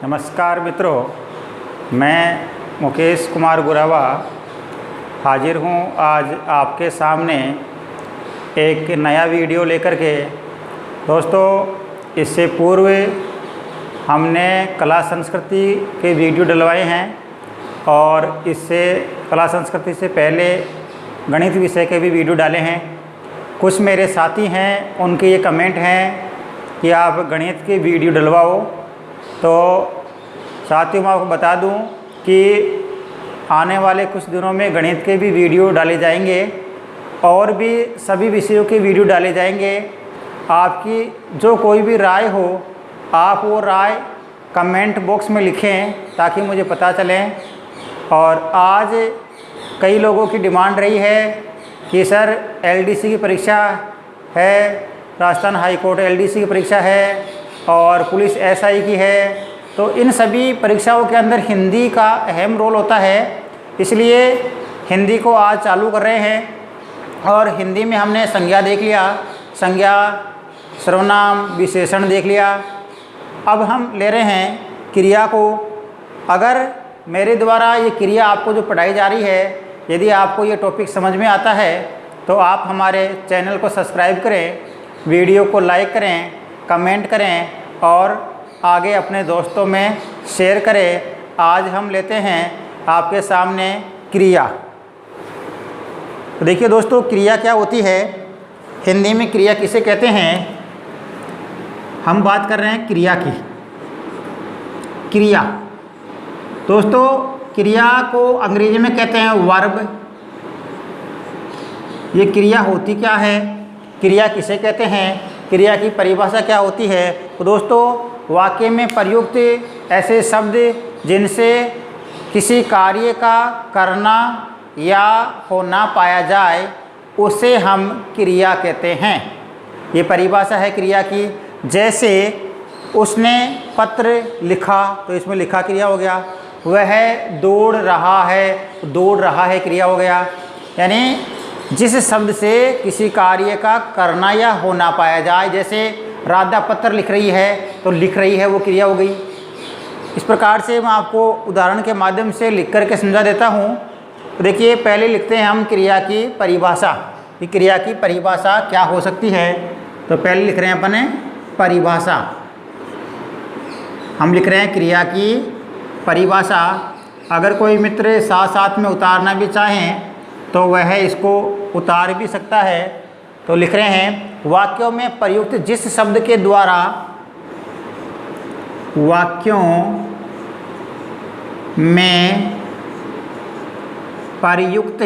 नमस्कार मित्रों, मैं मुकेश कुमार गुरावा हाजिर हूँ आज आपके सामने एक नया वीडियो लेकर के। दोस्तों, इससे पूर्व हमने कला संस्कृति के वीडियो डलवाए हैं और इससे कला संस्कृति से पहले गणित विषय के भी वीडियो डाले हैं। कुछ मेरे साथी हैं, उनके ये कमेंट हैं कि आप गणित के वीडियो डलवाओ। तो साथियों, मैं आपको बता दूं कि आने वाले कुछ दिनों में गणित के भी वीडियो डाले जाएंगे और भी सभी विषयों के वीडियो डाले जाएंगे। आपकी जो कोई भी राय हो, आप वो राय कमेंट बॉक्स में लिखें ताकि मुझे पता चले। और आज कई लोगों की डिमांड रही है कि सर एलडीसी की परीक्षा है, राजस्थान हाई कोर्ट एलडीसी की परीक्षा है और पुलिस एसआई की है, तो इन सभी परीक्षाओं के अंदर हिंदी का अहम रोल होता है। इसलिए हिंदी को आज चालू कर रहे हैं और हिंदी में हमने संज्ञा देख लिया, संज्ञा, सर्वनाम, विशेषण देख लिया। अब हम ले रहे हैं क्रिया को। अगर मेरे द्वारा ये क्रिया आपको जो पढ़ाई जा रही है, यदि आपको ये टॉपिक समझ में आता है तो आप हमारे चैनल को सब्सक्राइब करें, वीडियो को लाइक करें, कमेंट करें और आगे अपने दोस्तों में शेयर करें। आज हम लेते हैं आपके सामने क्रिया। तो देखिए दोस्तों, क्रिया क्या होती है, हिंदी में क्रिया किसे कहते हैं। हम बात कर रहे हैं क्रिया की। क्रिया दोस्तों, क्रिया को अंग्रेजी में कहते हैं वर्ब। ये क्रिया होती क्या है, क्रिया किसे कहते हैं, क्रिया की परिभाषा क्या होती है। तो दोस्तों, वाक्य में प्रयुक्त ऐसे शब्द जिनसे किसी कार्य का करना या होना पाया जाए, उसे हम क्रिया कहते हैं। ये परिभाषा है क्रिया की। जैसे उसने पत्र लिखा, तो इसमें लिखा क्रिया हो गया। वह दौड़ रहा है, दौड़ रहा है क्रिया हो गया। यानी जिस शब्द से किसी कार्य का करना या होना पाया जाए, जैसे राधा पत्र लिख रही है, तो लिख रही है वो क्रिया हो गई। इस प्रकार से मैं आपको उदाहरण के माध्यम से लिख करके समझा देता हूँ। तो देखिए, पहले लिखते हैं हम क्रिया की परिभाषा कि क्रिया की परिभाषा क्या हो सकती है। तो पहले लिख रहे हैं अपने परिभाषा। हम लिख रहे हैं क्रिया की परिभाषा। अगर कोई मित्र साथ साथ में उतारना भी चाहें तो वह इसको उतार भी सकता है। तो लिख रहे हैं, वाक्यों में प्रयुक्त जिस शब्द के द्वारा, वाक्यों में प्रयुक्त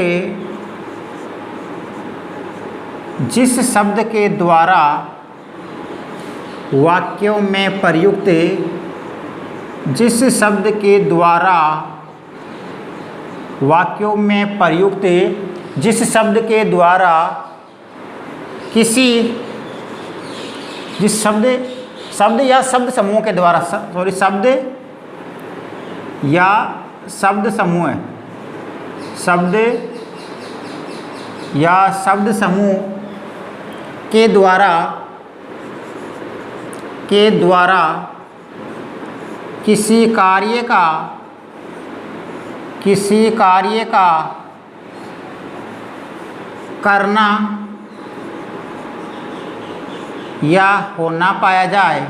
जिस शब्द के द्वारा, वाक्यों में प्रयुक्त जिस शब्द के द्वारा, वाक्यों में प्रयुक्त जिस शब्द के द्वारा किसी, जिस शब्द या शब्द समूह के द्वारा, शब्द या शब्द समूह, शब्द या शब्द समूह के द्वारा किसी कार्य का करना या होना पाया जाए,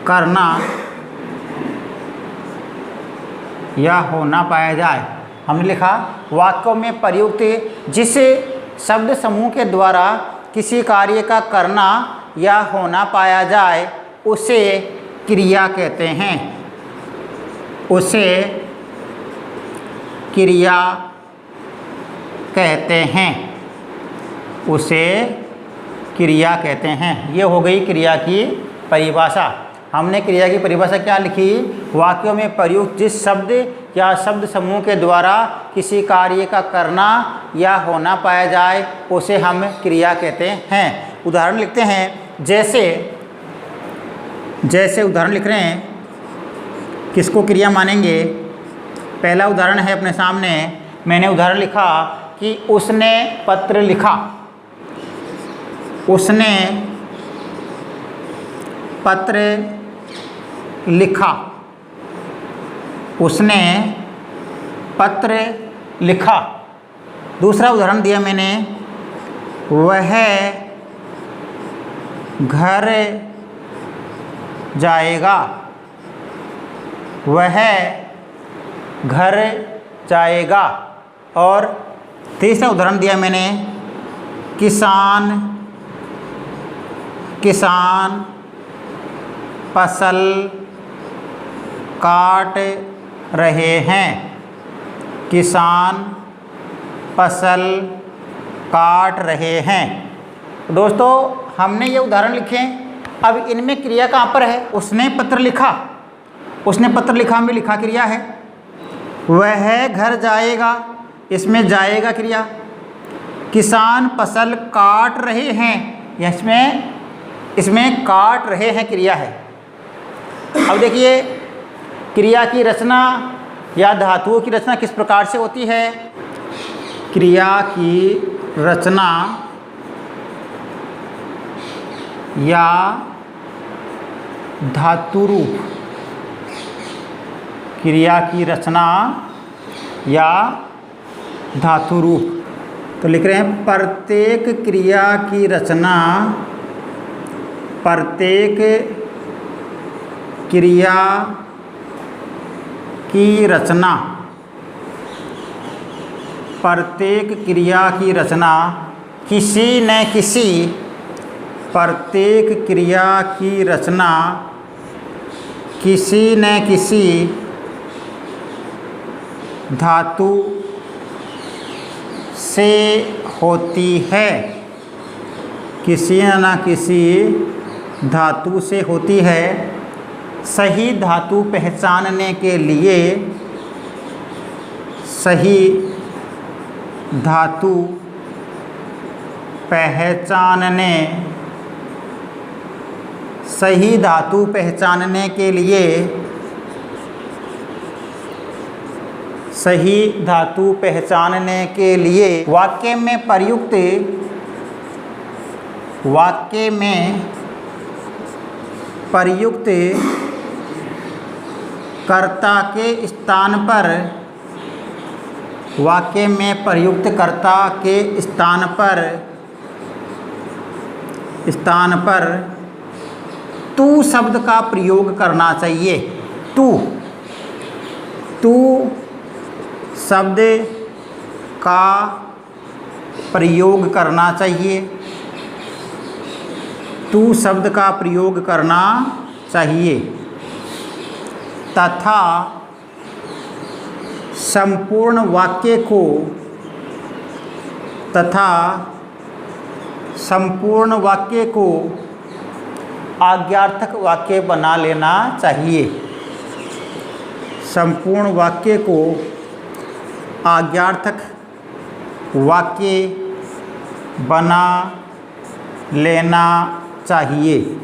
करना या होना पाया जाए। हमने लिखा, वाक्यों में प्रयुक्त जिस शब्द समूह के द्वारा किसी कार्य का करना या होना पाया जाए, उसे क्रिया कहते हैं। उसे क्रिया कहते हैं। उसे क्रिया कहते हैं। ये हो गई क्रिया की परिभाषा। हमने क्रिया की परिभाषा क्या लिखी, वाक्यों में प्रयुक्त जिस शब्द या शब्द समूह के द्वारा किसी कार्य का करना या होना पाया जाए, उसे हम क्रिया कहते हैं। उदाहरण लिखते हैं, जैसे उदाहरण लिख रहे हैं, किसको क्रिया मानेंगे। पहला उदाहरण है अपने सामने। मैंने उदाहरण लिखा कि उसने पत्र लिखा। उसने पत्र लिखा। उसने पत्र लिखा। दूसरा उदाहरण दिया मैंने, वह घर जाएगा। वह घर जाएगा। और तीसरा उदाहरण दिया मैंने, किसान फसल काट रहे हैं। किसान फसल काट रहे हैं। दोस्तों, हमने ये उदाहरण लिखे। अब इनमें क्रिया कहाँ पर है? उसने पत्र लिखा। उसने पत्र लिखा में लिखा क्रिया है। वह घर जाएगा, इसमें जाएगा क्रिया। किसान फसल काट रहे हैं, इसमें काट रहे हैं क्रिया है। अब देखिए, क्रिया की रचना या धातुओं की रचना किस प्रकार से होती है? क्रिया की रचना या धातु रूप, क्रिया की रचना या धातु रूप। तो लिख रहे हैं, प्रत्येक क्रिया की रचना, प्रत्येक क्रिया की रचना, प्रत्येक क्रिया की रचना किसी न किसी, प्रत्येक क्रिया की रचना किसी न किसी धातु से होती है। किसी न किसी धातु से होती है। सही धातु पहचानने के लिए, सही धातु पहचानने, सही धातु पहचानने के लिए, सही धातु पहचानने के लिए वाक्य में प्रयुक्त, वाक्य में प्रयुक्त कर्ता के स्थान पर, वाक्य में प्रयुक्त कर्ता के स्थान पर तू शब्द का प्रयोग करना चाहिए। तू शब्द का प्रयोग करना चाहिए। तू शब्द का प्रयोग करना चाहिए। तथा संपूर्ण वाक्य को, तथा संपूर्ण वाक्य को आज्ञार्थक वाक्य बना लेना चाहिए। संपूर्ण वाक्य को आज्ञार्थक वाक्य बना लेना चाहिए।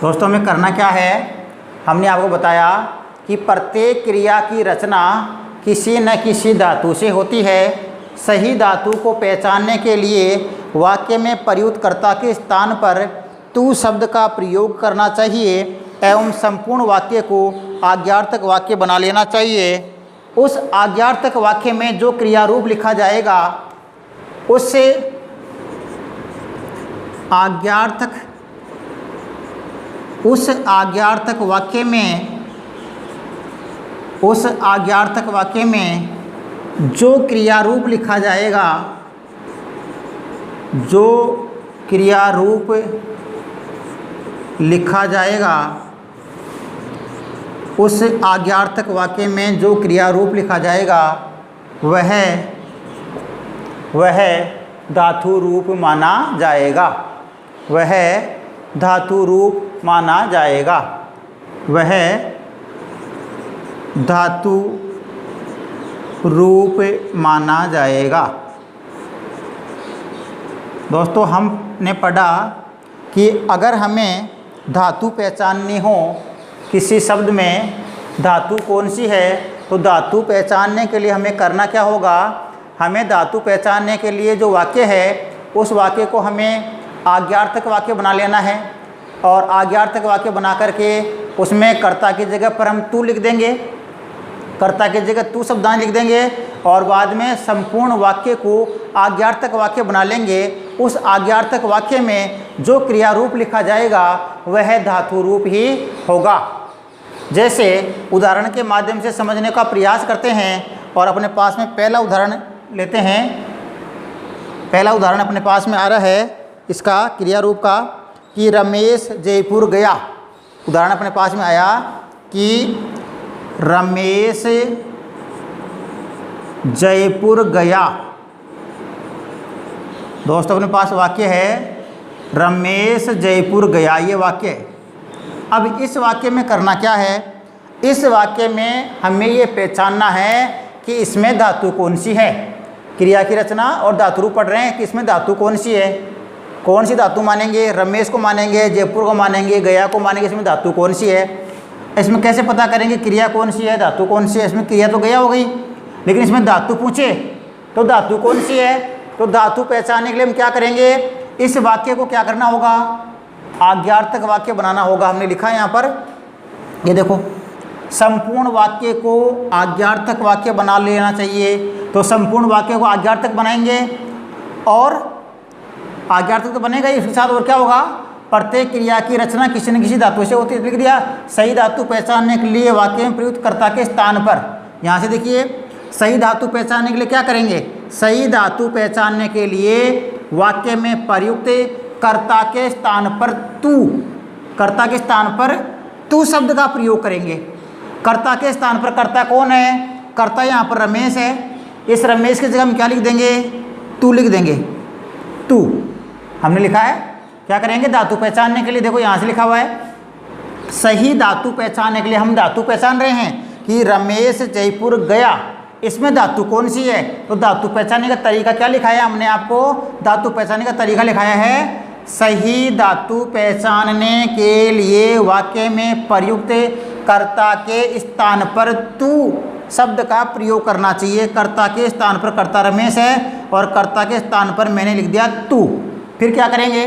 दोस्तों, हमें करना क्या है? हमने आपको बताया कि प्रत्येक क्रिया की रचना किसी न किसी धातु से होती है। सही धातु को पहचानने के लिए वाक्य में प्रयुक्त कर्ता के स्थान पर तू शब्द का प्रयोग करना चाहिए एवं संपूर्ण वाक्य को आज्ञार्थक वाक्य बना लेना चाहिए। उस आज्ञार्थक वाक्य में जो क्रिया रूप लिखा जाएगा, उससे आज्ञार्थक, उस आज्ञार्थक वाक्य में, उस आज्ञार्थक वाक्य में जो क्रिया रूप लिखा जाएगा, जो क्रिया रूप लिखा जाएगा, उस आज्ञार्थक वाक्य में जो क्रिया रूप लिखा जाएगा वह धातु रूप माना जाएगा। वह धातु रूप माना जाएगा। वह धातु रूप माना जाएगा। दोस्तों, हमने पढ़ा कि अगर हमें धातु पहचाननी हो, किसी शब्द में धातु कौन सी है, तो धातु पहचानने के लिए हमें करना क्या होगा? हमें धातु पहचानने के लिए जो वाक्य है, उस वाक्य को हमें आज्ञार्थक वाक्य बना लेना है। और आज्ञार्थक वाक्य बना करके उसमें कर्ता की जगह पर हम तू लिख देंगे, कर्ता की जगह तू शब्दांश लिख देंगे और बाद में संपूर्ण वाक्य को आज्ञार्थक वाक्य बना लेंगे। उस आज्ञार्थक वाक्य में जो क्रिया रूप लिखा जाएगा वह धातु रूप ही होगा। जैसे उदाहरण के माध्यम से समझने का प्रयास करते हैं और अपने पास में पहला उदाहरण लेते हैं। पहला उदाहरण अपने पास में आ रहा है इसका क्रिया रूप का कि रमेश जयपुर गया। उदाहरण अपने पास में आया कि रमेश जयपुर गया। दोस्तों अपने पास वाक्य है रमेश जयपुर गया, ये वाक्य है। अब इस वाक्य में करना क्या है, इस वाक्य में हमें ये पहचानना है कि इसमें धातु कौन सी है। क्रिया की रचना और धातु रूप पढ़ रहे हैं कि इसमें धातु कौन सी है, कौन सी धातु मानेंगे, रमेश को मानेंगे, जयपुर को मानेंगे, गया को मानेंगे, इसमें धातु कौन सी है। इसमें कैसे पता करेंगे क्रिया कौन सी है, धातु कौन सी है। इसमें क्रिया तो गया हो गई, लेकिन इसमें धातु पूछे तो धातु कौन सी है। तो धातु पहचानने के लिए हम क्या करेंगे, इस वाक्य को क्या करना होगा, आज्ञार्थक वाक्य बनाना होगा। हमने लिखा है यहाँ पर, ये देखो, संपूर्ण वाक्य को आज्ञार्थक वाक्य बना लेना चाहिए। तो संपूर्ण वाक्य को आज्ञार्थक बनाएंगे और आज्ञार्थक तो बनेगा ही, उसके साथ और क्या होगा, प्रत्येक क्रिया की रचना किसी न किसी धातु से होती है। लिख दिया सही धातु पहचानने के लिए वाक्य में प्रयुक्त कर्ता के स्थान पर। यहाँ से देखिए सही धातु पहचानने के लिए क्या करेंगे, सही धातु पहचानने के लिए वाक्य में प्रयुक्त कर्ता के स्थान पर तू, कर्ता के स्थान पर तू शब्द का प्रयोग करेंगे। कर्ता के स्थान पर कर्ता कौन है, कर्ता यहाँ पर रमेश है। इस रमेश की जगह हम क्या लिख देंगे, तू लिख देंगे। तू हमने लिखा है, क्या करेंगे, धातु पहचानने के लिए देखो यहाँ से लिखा हुआ है, सही धातु पहचानने के लिए हम धातु पहचान रहे हैं कि रमेश जयपुर गया। इसमें धातु कौन सी है, तो धातु पहचानने का तरीका क्या लिखाया हमने आपको, धातु पहचानने का तरीका लिखाया है, सही धातु पहचानने के लिए वाक्य में प्रयुक्त कर्ता के स्थान पर तू शब्द का प्रयोग करना चाहिए। कर्ता के स्थान पर कर्ता रमेश है और कर्ता के स्थान पर मैंने लिख दिया तू। फिर क्या करेंगे,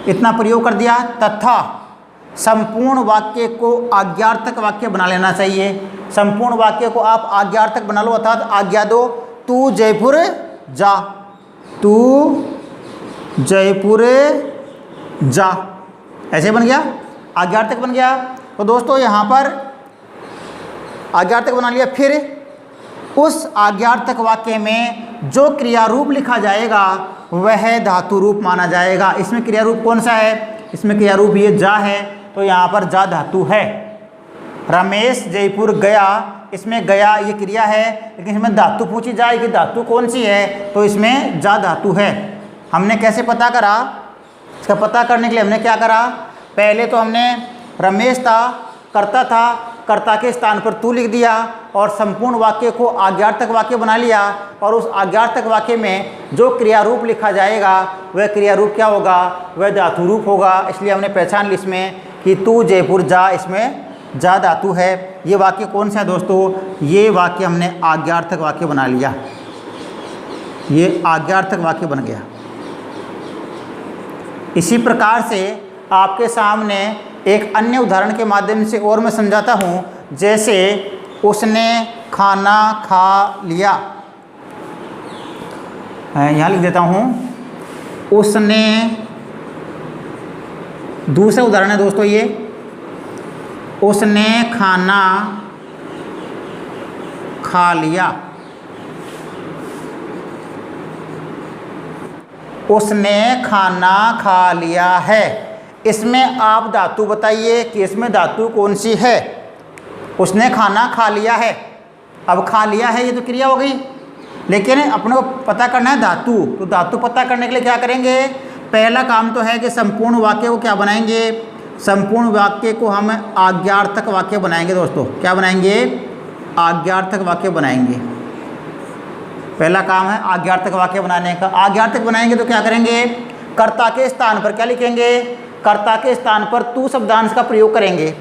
इतना प्रयोग कर दिया, तथा संपूर्ण वाक्य को आज्ञार्थक वाक्य बना लेना चाहिए। संपूर्ण वाक्य को आप आज्ञार्थक बना लो, अर्थात आज्ञा दो, तू जयपुर जा, तू जयपुर जा, ऐसे बन गया, आज्ञार्थक बन गया। तो दोस्तों यहाँ पर आज्ञार्थक बना लिया। फिर उस आज्ञार्थक वाक्य में जो क्रिया रूप लिखा जाएगा वह धातु रूप माना जाएगा। इसमें क्रिया रूप कौन सा है, इसमें क्रिया रूप ये जा है, तो यहाँ पर जा धातु है। रमेश जयपुर गया, इसमें गया ये क्रिया है, लेकिन इसमें धातु पूछी जाए कि धातु कौन सी है, तो इसमें जा धातु है। हमने कैसे पता करा, इसका पता करने के लिए हमने क्या करा, पहले तो हमने रमेश था, कर्ता था, कर्ता के स्थान पर तू लिख दिया और संपूर्ण वाक्य को आज्ञार्थक वाक्य बना लिया। और उस आज्ञार्थक वाक्य में जो क्रिया रूप लिखा जाएगा वह क्रिया रूप क्या होगा, वह धातु रूप होगा। इसलिए हमने पहचान ली इसमें कि तू जयपुर जा, इसमें जा धातु है। ये वाक्य कौन सा है दोस्तों, ये वाक्य हमने आज्ञार्थक वाक्य बना लिया, ये आज्ञार्थक वाक्य बन गया। इसी प्रकार से आपके सामने एक अन्य उदाहरण के माध्यम से और मैं समझाता हूँ। जैसे उसने खाना खा लिया, यहाँ लिख देता हूँ, उसने, दूसरा उदाहरण है दोस्तों ये, उसने खाना खा लिया, उसने खाना खा लिया है। इसमें आप धातु बताइए कि इसमें धातु कौन सी है। उसने खाना खा लिया है, अब खा लिया है ये तो क्रिया हो गई, लेकिन अपने को पता करना है धातु। तो धातु पता करने के लिए क्या करेंगे, पहला काम तो है कि संपूर्ण वाक्य को क्या बनाएंगे, संपूर्ण वाक्य को हम आज्ञार्थक वाक्य बनाएंगे। दोस्तों क्या बनाएंगे, आज्ञार्थक वाक्य बनाएंगे। पहला काम है आज्ञार्थक वाक्य बनाने का। आज्ञार्थक बनाएंगे तो क्या करेंगे, कर्ता के स्थान पर क्या लिखेंगे, कर्ता के स्थान पर तू शब्दांश का प्रयोग करेंगे।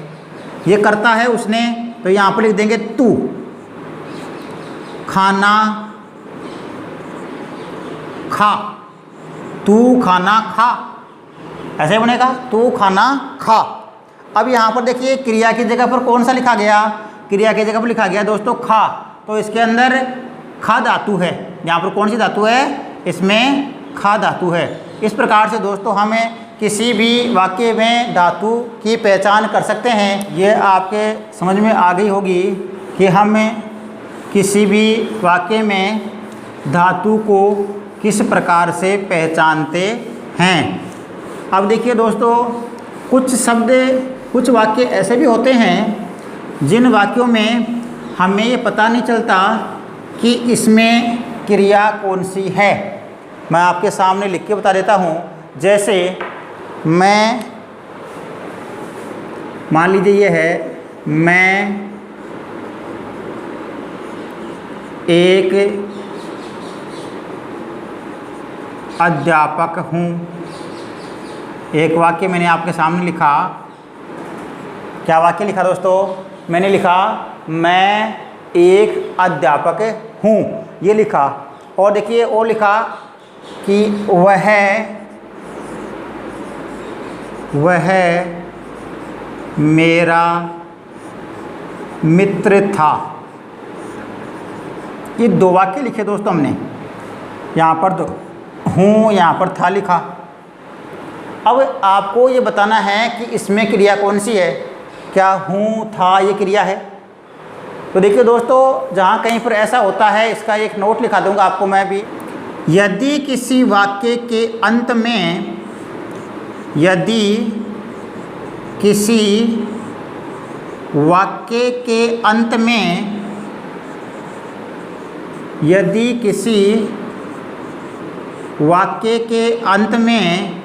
ये कर्ता है उसने, तो यहाँ पर लिख देंगे तू। खाना खा, तू खाना खा, ऐसे बनेगा, तू खाना खा। अब यहाँ पर देखिए क्रिया की जगह पर कौन सा लिखा गया, क्रिया की जगह पर लिखा गया दोस्तों खा, तो इसके अंदर खा धातु है। यहाँ पर कौन सी धातु है, इसमें खा धातु है। इस प्रकार से दोस्तों हमें किसी भी वाक्य में धातु की पहचान कर सकते हैं। ये आपके समझ में आ गई होगी कि हम किसी भी वाक्य में धातु को किस प्रकार से पहचानते हैं। अब देखिए दोस्तों, कुछ शब्द, कुछ वाक्य ऐसे भी होते हैं जिन वाक्यों में हमें ये पता नहीं चलता कि इसमें क्रिया कौन सी है। मैं आपके सामने लिख के बता देता हूँ। जैसे मैं, मान लीजिए ये है, मैं एक अध्यापक हूँ। एक वाक्य मैंने आपके सामने लिखा। क्या वाक्य लिखा दोस्तों, मैंने लिखा मैं एक अध्यापक हूँ, ये लिखा। और देखिए और लिखा कि वह मेरा मित्र था। ये दो वाक्य लिखे दोस्तों हमने, यहाँ पर तो हूँ, यहाँ पर था लिखा। अब आपको ये बताना है कि इसमें क्रिया कौन सी है। क्या हूँ था ये क्रिया है? तो देखिए दोस्तों, जहाँ कहीं पर ऐसा होता है इसका एक नोट लिखा दूंगा आपको मैं भी। यदि किसी वाक्य के अंत में, यदि किसी वाक्य के अंत में, यदि किसी वाक्य के अंत में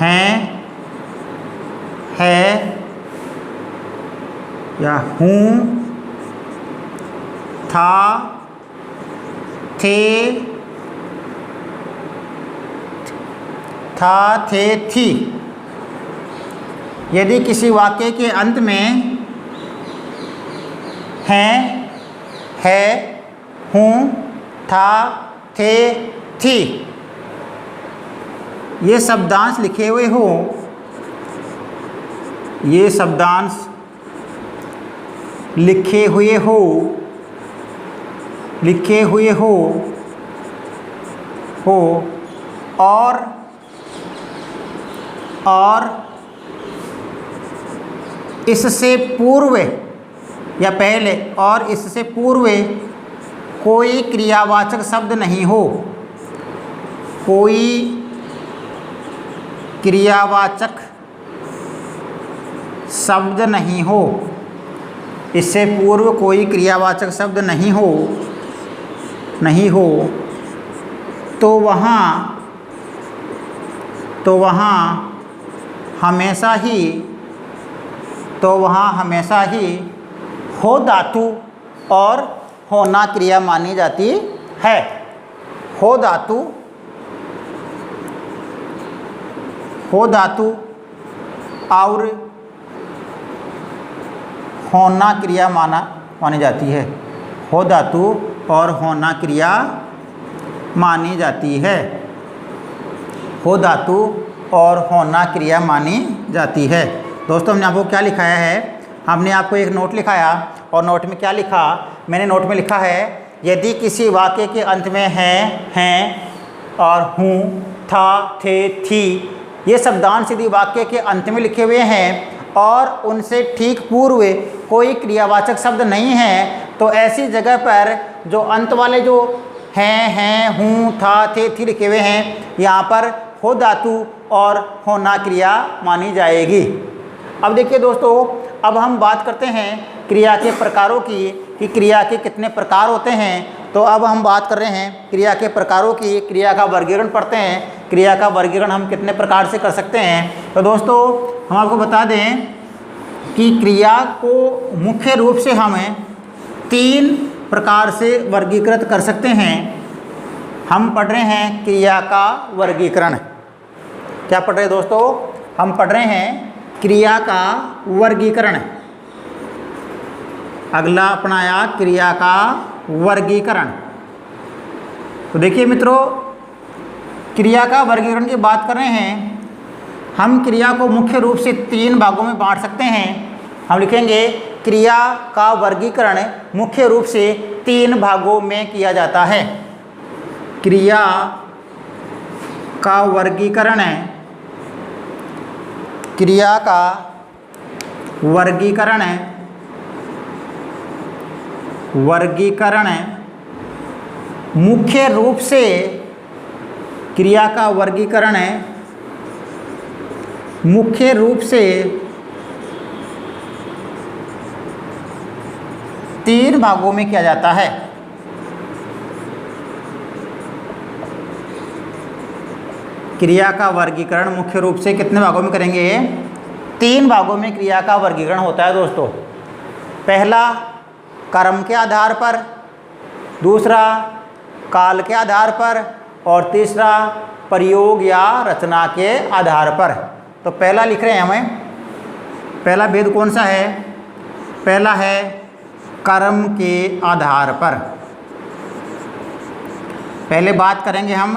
है या हूँ, था, थे, थी, यदि किसी वाक्य के अंत में है, हूँ, था, थे, थी, ये शब्दांश लिखे हुए हो, ये शब्दांश लिखे हुए हो और इससे पूर्व या पहले, और इससे पूर्व कोई क्रियावाचक शब्द नहीं हो, कोई क्रियावाचक शब्द नहीं हो, इससे पूर्व कोई क्रियावाचक शब्द नहीं हो, तो वहाँ हमेशा ही हो धातु और होना क्रिया मानी जाती है। हो धातु और होना क्रिया मानी जाती है। हो धातु और होना क्रिया मानी जाती है। हो धातु और होना क्रिया मानी जाती है। दोस्तों, हमने आपको क्या लिखाया है, हमने आपको एक नोट लिखाया और नोट में क्या लिखा, मैंने नोट में लिखा है यदि किसी वाक्य के अंत में हैं और हूँ, था, थे, थी, ये शब्दांश यदि वाक्य के अंत में लिखे हुए हैं और उनसे ठीक पूर्व कोई क्रियावाचक शब्द नहीं है, तो ऐसी जगह पर जो अंत वाले जो हैं, हूँ, था, थे, थी लिखे हुए हैं, यहाँ पर हो धातु और होना क्रिया मानी जाएगी। अब देखिए दोस्तों, अब हम बात करते हैं क्रिया के प्रकारों की कि क्रिया के कितने प्रकार होते हैं। तो अब हम बात कर रहे हैं क्रिया के प्रकारों की, क्रिया का वर्गीकरण पढ़ते हैं। क्रिया का वर्गीकरण हम कितने प्रकार से कर सकते हैं। तो दोस्तों, हम आपको बता दें कि क्रिया को मुख्य रूप से हमें 3 प्रकार से वर्गीकृत कर सकते हैं। हम पढ़ रहे हैं क्रिया का वर्गीकरण। क्या पढ़ रहे हैं दोस्तों? हम पढ़ रहे हैं क्रिया का वर्गीकरण। अगला अपनाया क्रिया का वर्गीकरण। तो देखिए मित्रों, क्रिया का वर्गीकरण की बात कर रहे हैं। हम क्रिया को मुख्य रूप से 3 भागों में बांट सकते हैं। हम लिखेंगे क्रिया का वर्गीकरण मुख्य रूप से 3 भागों में किया जाता है। क्रिया का वर्गीकरण, क्रिया का वर्गीकरण मुख्य रूप से, क्रिया का वर्गीकरण मुख्य रूप से 3 भागों में किया जाता है। क्रिया का वर्गीकरण मुख्य रूप से कितने भागों में करेंगे? 3 भागों में क्रिया का वर्गीकरण होता है दोस्तों। पहला कर्म के आधार पर, दूसरा काल के आधार पर और तीसरा प्रयोग या रचना के आधार पर। तो पहला लिख रहे हैं हमें, पहला भेद कौन सा है? पहला है कर्म के आधार पर। पहले बात करेंगे हम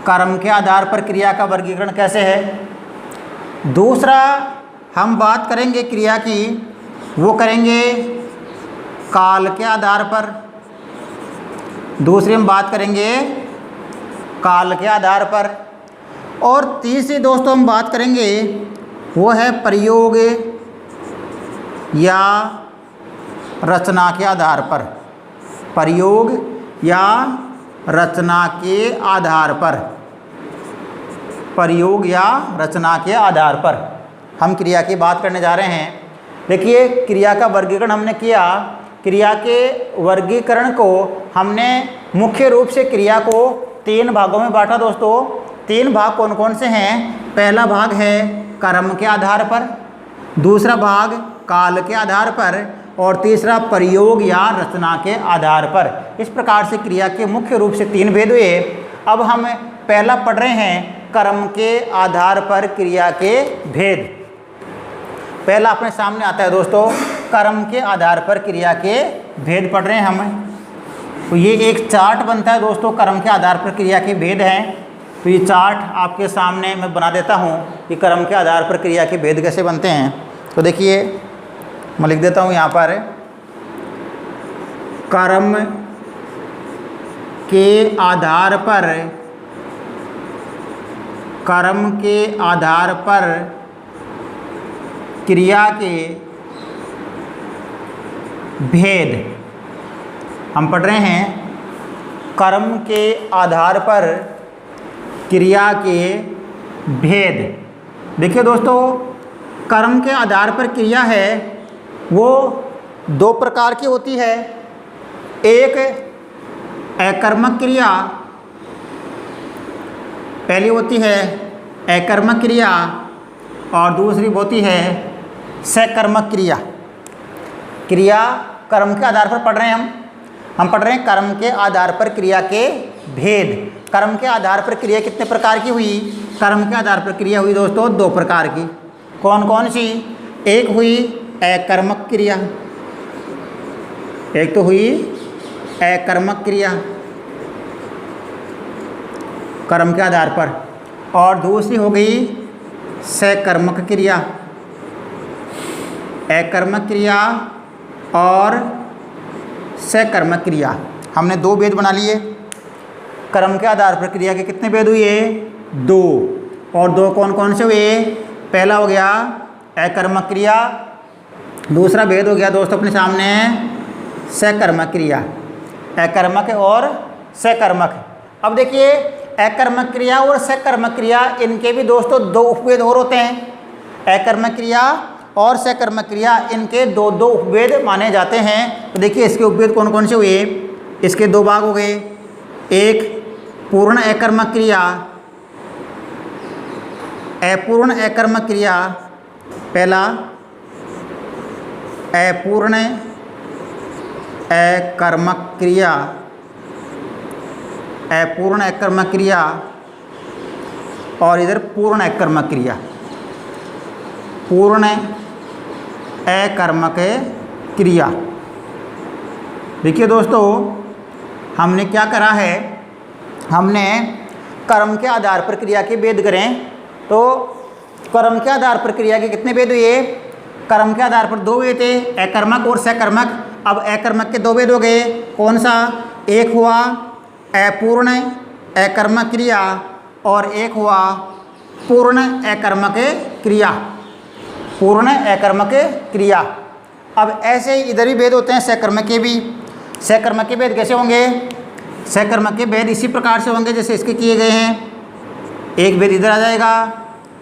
कर्म के आधार पर क्रिया का वर्गीकरण कैसे है। दूसरा हम बात करेंगे क्रिया की, वो करेंगे काल के आधार पर। दूसरी हम बात करेंगे काल के आधार पर। और तीसरी दोस्तों हम बात करेंगे वो है प्रयोग या रचना के आधार पर। प्रयोग या रचना के आधार पर, प्रयोग या रचना के आधार पर हम क्रिया की बात करने जा रहे हैं। देखिए क्रिया का वर्गीकरण हमने किया। क्रिया के वर्गीकरण को हमने मुख्य रूप से क्रिया को 3 भागों में बांटा दोस्तों। 3 भाग कौन कौन से हैं? पहला भाग है कर्म के आधार पर, दूसरा भाग काल के आधार पर और तीसरा प्रयोग या रचना के आधार पर। इस प्रकार से क्रिया के मुख्य रूप से 3 भेद हुए। अब हम पहला पढ़ रहे हैं कर्म के आधार पर क्रिया के भेद। पहला अपने सामने आता है दोस्तों, कर्म के आधार पर क्रिया के भेद पढ़ रहे हैं हम। तो ये एक चार्ट बनता है दोस्तों, कर्म के आधार पर क्रिया के भेद हैं। तो ये चार्ट आपके सामने मैं बना देता हूँ कि कर्म के आधार पर क्रिया के भेद कैसे बनते हैं। तो देखिए मैं लिख देता हूँ यहाँ पर, कर्म के आधार पर, कर्म के आधार पर क्रिया के भेद हम पढ़ रहे हैं। कर्म के आधार पर क्रिया के भेद। देखिए दोस्तों, कर्म के आधार पर क्रिया है वो 2 प्रकार की होती है। एक अकर्मक क्रिया, पहली होती है अकर्मक क्रिया और दूसरी होती है सकर्मक क्रिया। क्रिया कर्म के आधार पर पढ़ रहे हैं हम पढ़ रहे हैं कर्म के आधार पर क्रिया के भेद। कर्म के आधार पर क्रिया कितने प्रकार की हुई? कर्म के आधार पर क्रिया हुई दोस्तों 2 प्रकार की। कौन कौन सी? एक हुई अकर्मक क्रिया, एक तो हुई अकर्मक क्रिया कर्म के आधार पर, और दूसरी हो गई सकर्मक क्रिया। अकर्मक क्रिया और सकर्मक क्रिया, हमने 2 भेद बना लिए। कर्म के आधार पर क्रिया के कितने भेद हुए? 2। और 2 कौन कौन से हुए? पहला हो गया अकर्मक क्रिया, दूसरा भेद हो गया दोस्तों अपने सामने सकर्मक क्रिया। अकर्मक और सकर्मक। अब देखिए अकर्मक क्रिया और सकर्मक क्रिया, इनके भी दोस्तों 2 उपभेद और होते हैं। अकर्मक क्रिया और सकर्मक क्रिया, इनके 2 उपभेद माने जाते हैं। तो देखिए इसके उपभेद कौन कौन से हुए? इसके 2 भाग हो गए। एक पूर्ण अकर्मक क्रिया, अपूर्ण अकर्मक क्रिया। पहला अपूर्ण अकर्मक क्रिया, अपूर्ण अकर्मक क्रिया और इधर पूर्ण अकर्मक क्रिया। पूर्ण अकर्मक क्रिया। देखिए दोस्तों, हमने क्या करा है, हमने कर्म के आधार पर क्रिया के भेद करें तो कर्म के आधार पर क्रिया के कितने भेद हुए? कर्म के आधार पर 2 भेद थे, अकर्मक और सकर्मक। अब अकर्मक के 2 भेद हो गए। कौन सा? एक हुआ अपूर्ण अकर्मक क्रिया और एक हुआ पूर्ण अकर्मक क्रिया। पूर्ण अकर्मक क्रिया। अब ऐसे ही इधर भी भेद होते हैं सकर्मक के भी। सकर्मक के भेद कैसे होंगे? सकर्मक के भेद इसी प्रकार से होंगे जैसे इसके किए गए हैं। एक भेद इधर आ जाएगा,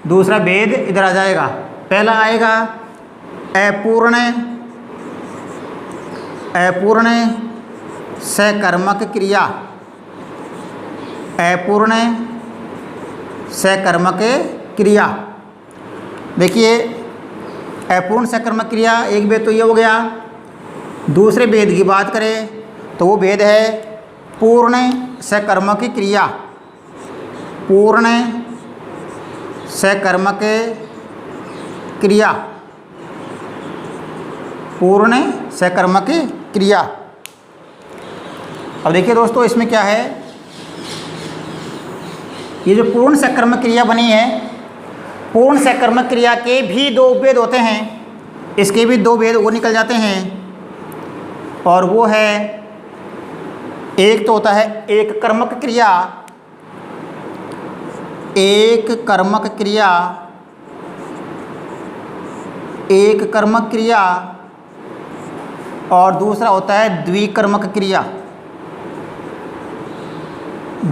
दूसरा भेद इधर आ जाएगा। पहला आएगा अपूर्ण सकर्मक क्रिया। अपूर्ण सकर्मक क्रिया। देखिए अपूर्ण सकर्मक क्रिया एक भेद तो ये हो गया। दूसरे भेद की बात करें तो वो भेद है पूर्ण सकर्मक क्रिया। पूर्ण सकर्मक क्रिया। पूर्ण सकर्मक क्रिया। अब देखिए दोस्तों इसमें क्या है, ये जो पूर्ण सकर्मक क्रिया बनी है, पूर्ण सकर्मक क्रिया के भी 2 उपभेद होते हैं। इसके भी 2 भेद वो निकल जाते हैं और वो है, एक तो होता है एक कर्मक क्रिया। एक कर्मक क्रिया। एक कर्मक क्रिया और दूसरा होता है द्विकर्मक क्रिया।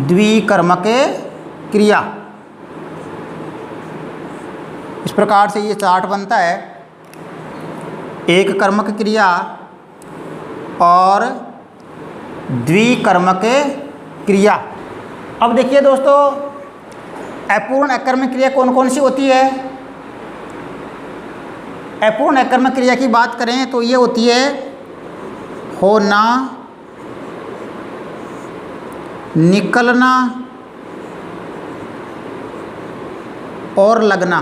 द्विकर्मक क्रिया। इस प्रकार से ये चार्ट बनता है, एक कर्मक क्रिया और द्विकर्मक क्रिया। अब देखिए दोस्तों अपूर्ण अकर्मक क्रिया कौन कौन सी होती है? अपूर्ण अकर्मक क्रिया की बात करें तो ये होती है होना, निकलना और लगना।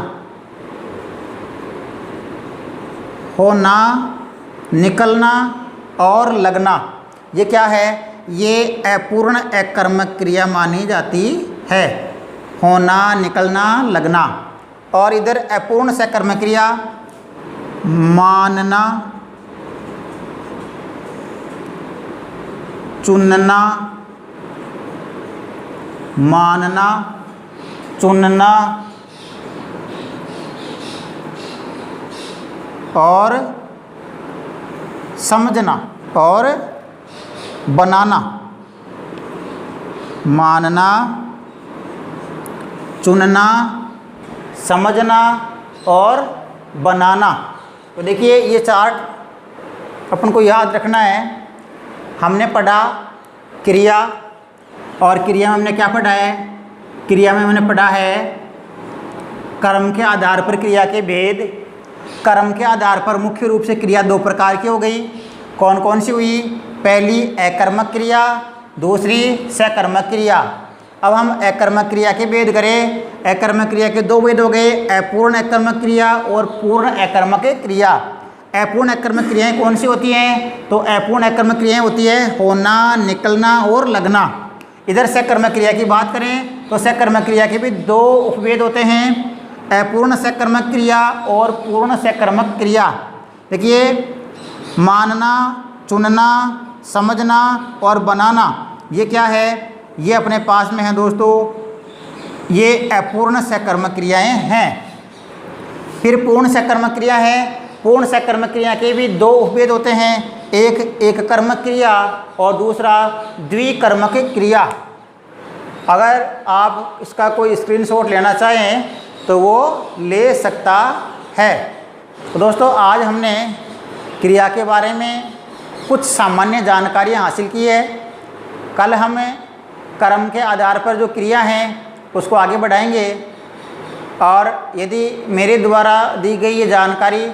होना, निकलना और लगना, ये क्या है? ये अपूर्ण अकर्मक क्रिया मानी जाती है। होना, निकलना, लगना। और इधर अपूर्ण सकर्मक क्रिया मानना, चुनना, मानना, चुनना और समझना और बनाना। मानना, चुनना, समझना और बनाना। तो देखिए ये चार्ट अपन को याद रखना है। हमने पढ़ा क्रिया, और क्रिया में हमने क्या पढ़ा है? क्रिया में हमने पढ़ा है कर्म के आधार पर क्रिया के भेद। कर्म के आधार पर मुख्य रूप से क्रिया 2 प्रकार की हो गई। कौन कौन सी हुई? पहली अकर्मक क्रिया, दूसरी सकर्मक क्रिया। अब हम अकर्मक क्रिया के भेद करें। अकर्मक क्रिया के 2 भेद हो गए, अपूर्ण अकर्मक क्रिया और पूर्ण अकर्मक क्रिया। अपूर्ण अकर्मक क्रियाएं कौन सी होती हैं? तो अपूर्ण अकर्मक क्रियाएं होती है होना, निकलना और लगना। इधर सकर्मक क्रिया की बात करें तो सकर्मक क्रिया के भी 2 उपभेद होते हैं, अपूर्ण सकर्मक क्रिया और पूर्ण सकर्मक क्रिया। देखिए मानना, चुनना, समझना और बनाना, ये क्या है? ये अपने पास में है दोस्तों, ये अपूर्ण सकर्मक क्रियाएं हैं। फिर पूर्ण सकर्मक क्रिया है। पूर्ण सकर्मक क्रिया के भी 2 उपभेद होते हैं, एक कर्मक क्रिया और दूसरा द्विकर्मक क्रिया। अगर आप इसका कोई स्क्रीनशॉट लेना चाहें तो वो ले सकता है। तो दोस्तों आज हमने क्रिया के बारे में कुछ सामान्य जानकारियाँ हासिल की है। कल हम कर्म के आधार पर जो क्रिया हैं उसको आगे बढ़ाएंगे। और यदि मेरे द्वारा दी गई ये जानकारी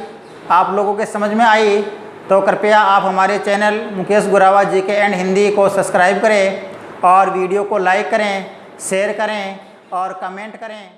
आप लोगों के समझ में आई तो कृपया आप हमारे channel Mukesh Gurawa GK and Hindi को सब्सक्राइब करें और वीडियो को लाइक करें, शेयर करें और कमेंट करें।